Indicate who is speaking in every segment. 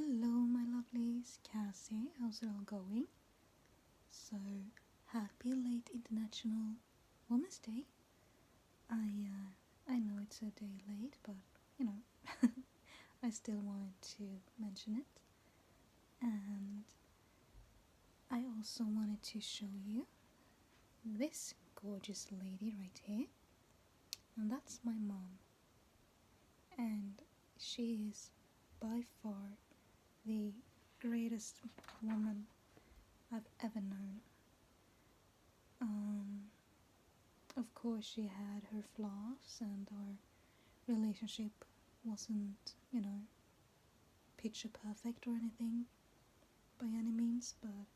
Speaker 1: Hello, my lovelies. Cassie, how's it all going? So, happy late International Women's Day. I know it's a day late, but you know, I still wanted to mention it. And I also wanted to show you this gorgeous lady right here. And that's my mom. And she is by far the greatest woman I've ever known. Of course, she had her flaws, and our relationship wasn't, picture perfect or anything by any means, but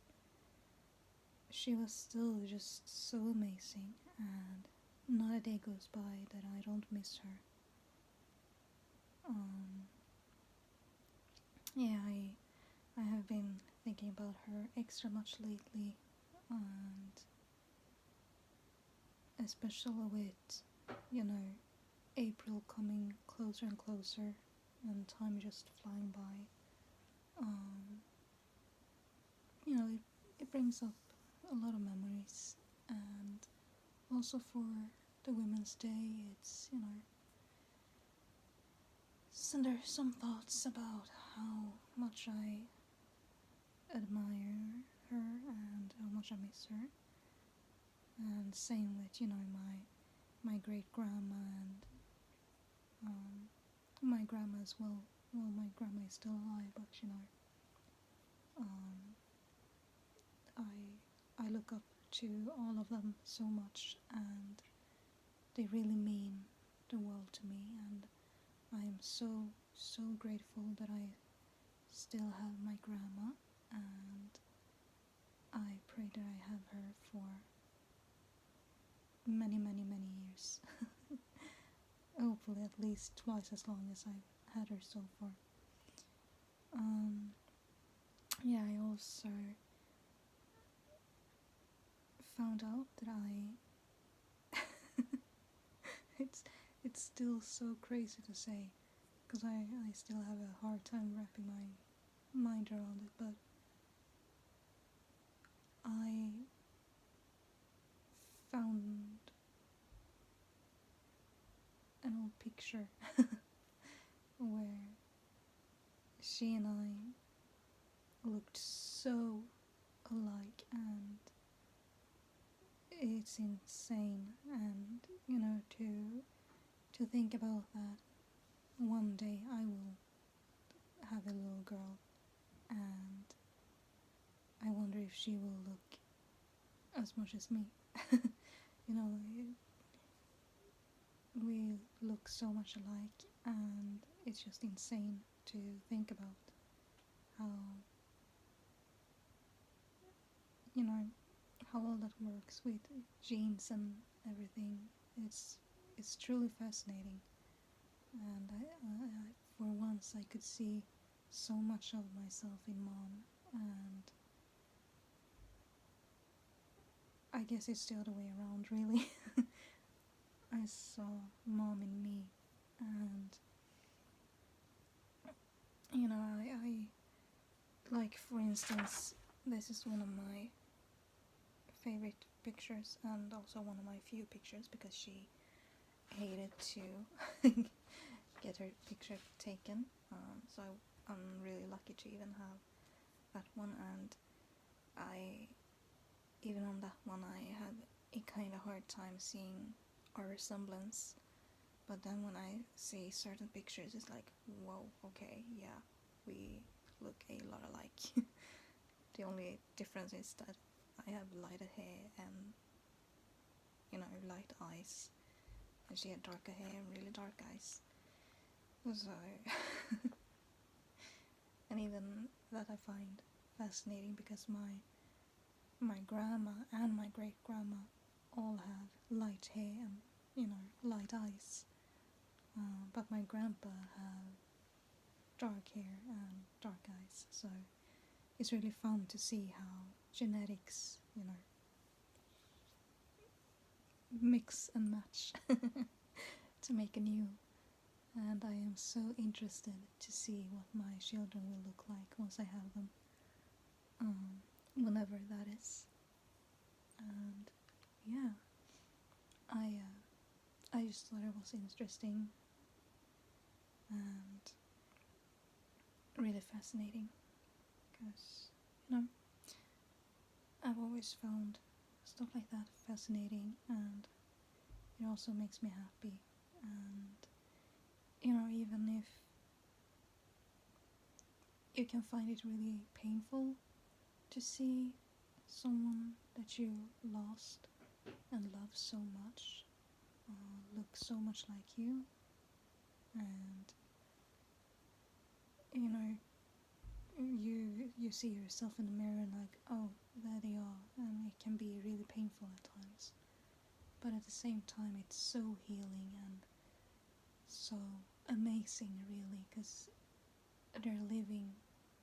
Speaker 1: she was still just so amazing, and not a day goes by that I don't miss her. Yeah, I have been thinking about her extra much lately, and especially with, April coming closer and closer and time just flying by. It brings up a lot of memories, and also for the Women's Day, it's, there's some thoughts about how much I admire her and how much I miss her. And same with, my great grandma and my grandma as well. Well, my grandma is still alive, but I look up to all of them so much, and they really mean the world to me, and I am so grateful that I still have my grandma, and I pray that I have her for many years. Hopefully at least twice as long as I've had her so far. Yeah, I also found out that it's still so crazy to say, because I still have a hard time wrapping my mind around it, but I found an old picture where she and I looked so alike, and it's insane. And to think about that, one day I will have a little girl, and I wonder if she will look as much as me. We look so much alike, and it's just insane to think about how how all that works with genes and everything. It's truly fascinating, and for once I could see so much of myself in mom, and I guess it's the other way around, really. I saw mom in me, and I like, for instance, this is one of my favorite pictures, and also one of my few pictures, because she hated to get her picture taken, so I'm really lucky to even have that one. And even on that one I had a kind of hard time seeing our resemblance, but then when I see certain pictures, it's like, whoa, okay, yeah, we look a lot alike. The only difference is that I have lighter hair and light eyes, and she had darker hair and really dark eyes. So and even that I find fascinating, because my grandma and my great grandma all have light hair and light eyes, but my grandpa have dark hair and dark eyes. So it's really fun to see how genetics mix and match to make a new and I am so interested to see what my children will look like once I have them, whenever that is. And yeah, I just thought it was interesting and really fascinating because, you know, I've always found stuff like that fascinating, and it also makes me happy. And, you know, even if you can find it really painful to see someone that you lost and love so much look so much like you, and you know, you see yourself in the mirror and like, oh, there they are, and it can be really painful at times, but at the same time it's so healing and so amazing, really, because they're living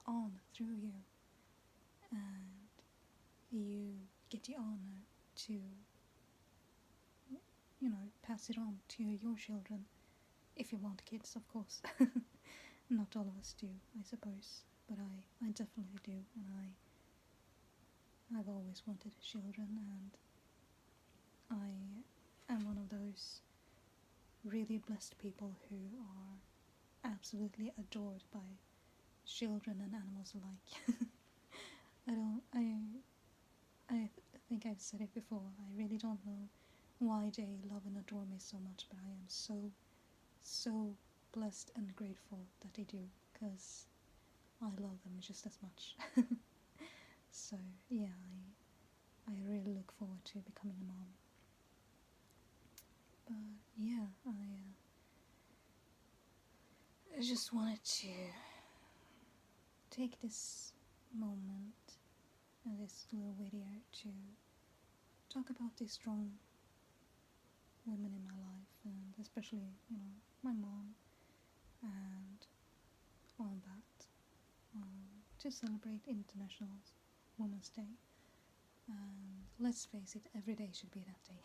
Speaker 1: on through you, and you get the honor to, you know, pass it on to your children, if you want kids, of course. Not all of us do, I suppose, but I definitely do, and I've always wanted children, and I am one of those really blessed people who are absolutely adored by children and animals alike. I think I've said it before, I really don't know why they love and adore me so much, but I am so blessed and grateful that they do, because I love them just as much. So yeah, I really look forward to becoming a mom. But yeah, I just wanted to take this moment and this little video to talk about these strong women in my life, and especially, you know, my mom, and all that, to celebrate International Women's Day. And let's face it, every day should be that day.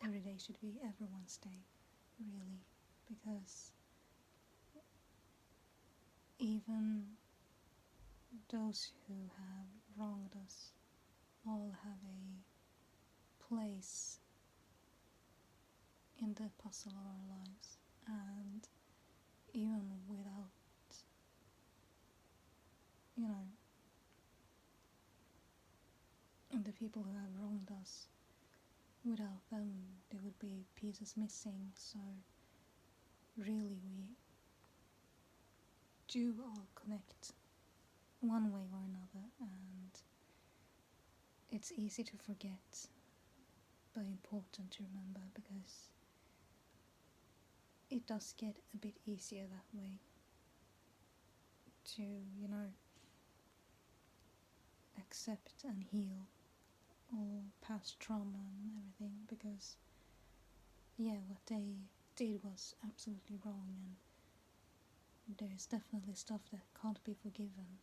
Speaker 1: Every day should be everyone's day, really, because even those who have wronged us all have a place in the puzzle of our lives, and even without, you know, the people who have wronged us, without them there would be pieces missing. So really we do all connect one way or another, and it's easy to forget but important to remember, because it does get a bit easier that way to, you know, accept and heal all past trauma and everything, because yeah, what they did was absolutely wrong, and there's definitely stuff that can't be forgiven,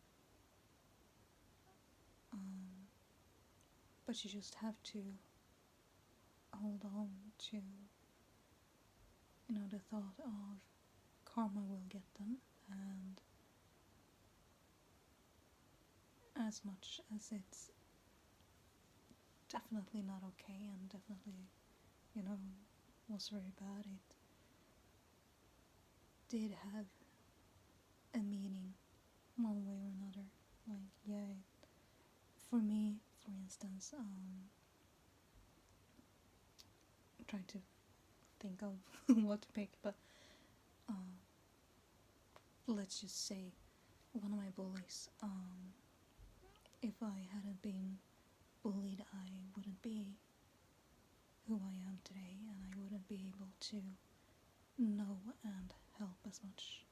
Speaker 1: but you just have to hold on to, you know, the thought of karma will get them, and as much as it's definitely not okay and definitely, you know, was very bad, it did have a meaning one way or another. Like, yeah, for me, for instance, I'm trying to think of what to pick, but let's just say one of my bullies, if I hadn't been bullied, I wouldn't be who I am today, and I wouldn't be able to know and help as much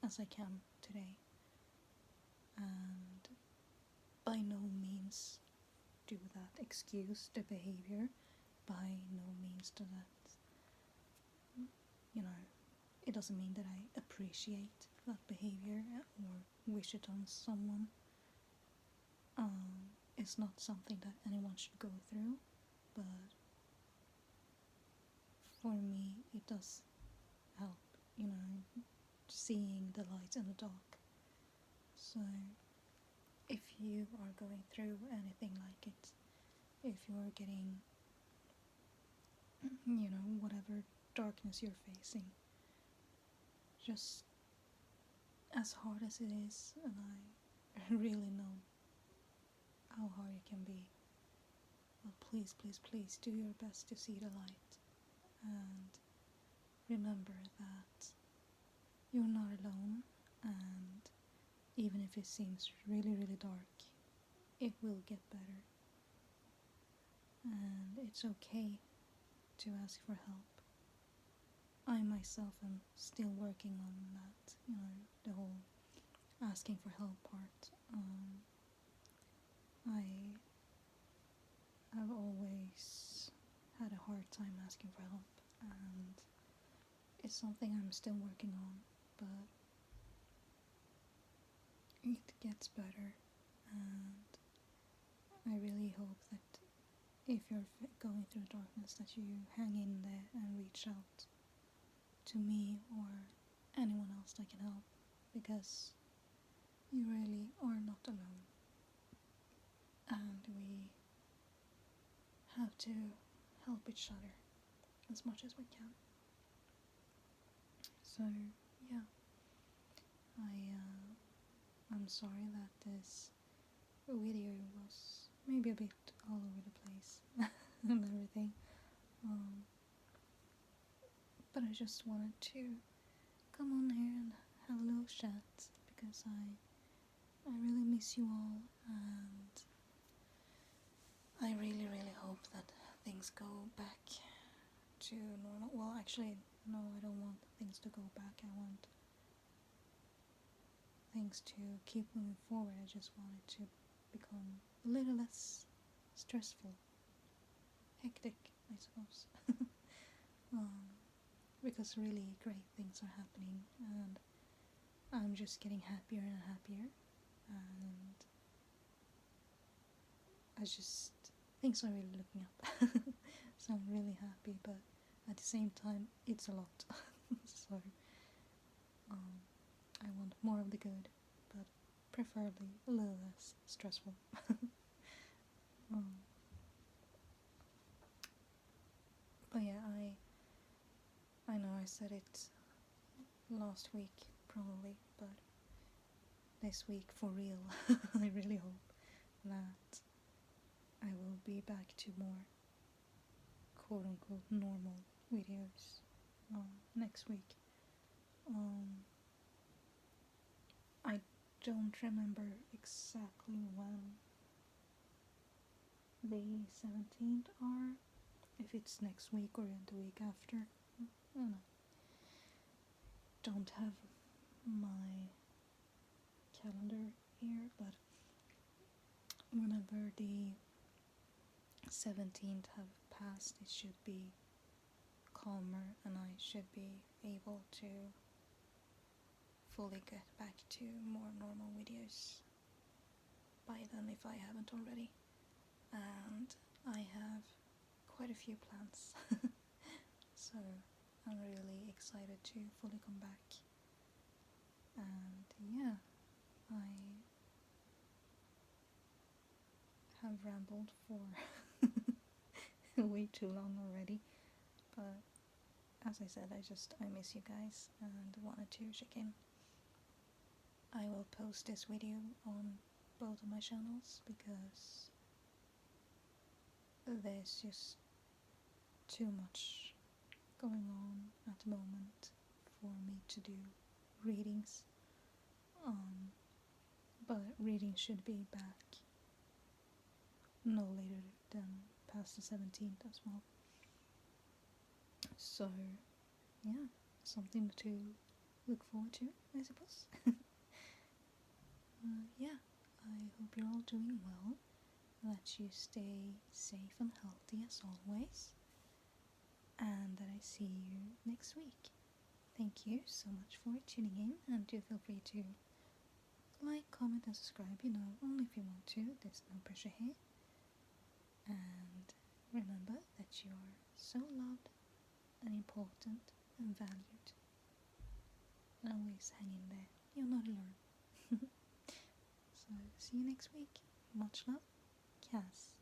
Speaker 1: as I can today. And by no means do that excuse the behavior, by no means do that, you know, it doesn't mean that I appreciate that behavior or wish it on someone. It's not something that anyone should go through, but for me it does help, you know, seeing the light in the dark. So if you are going through anything like it, if you are getting, you know, whatever darkness you're facing, just as hard as it is, and I really know how hard it can be, but please, please, please do your best to see the light, and remember that you're not alone, and even if it seems really, really dark, it will get better, and it's okay to ask for help. I myself am still working on that, you know, the whole asking for help part. I have always had a hard time asking for help, and it's something I'm still working on, but it gets better, and I really hope that if you're going through darkness that you hang in there and reach out to me or anyone else that can help, because you really are not alone, and we have to help each other as much as we can. So yeah, I'm sorry that this video was maybe a bit all over the place and everything, but I just wanted to come on here and have a little chat, because I really miss you all, and I really, really hope that things go back to normal. Well, actually, no, I don't want things to go back. I want things to keep moving forward. I just want it to become a little less stressful, hectic, I suppose. Because really great things are happening, and I'm just getting happier and happier, and things are really looking up. So I'm really happy, but at the same time it's a lot. So I want more of the good, but preferably a little less stressful. But yeah, I know I said it last week probably, but this week for real. I really hope that I will be back to more quote unquote normal videos next week. I don't remember exactly when the 17th are, if it's next week or the week after. I don't know. Don't have my calendar here, but whenever the 17th have passed, it should be calmer, and I should be able to fully get back to more normal videos by then, if I haven't already. And I have quite a few plans, so I'm really excited to fully come back. And yeah, I have rambled for way too long already, but as I said, I miss you guys and wanted to check in. I will post this video on both of my channels, because there's just too much going on at the moment for me to do readings, but reading should be back no later than past the 17th as well. So yeah, something to look forward to, I suppose. Yeah, I hope you're all doing well, that you stay safe and healthy as always, and that I see you next week. Thank you so much for tuning in, and do feel free to like, comment and subscribe, you know, only if you want to. There's no pressure here. And remember that you are so loved and important and valued. And always hang in there. You're not alone. So, see you next week. Much love, Cass.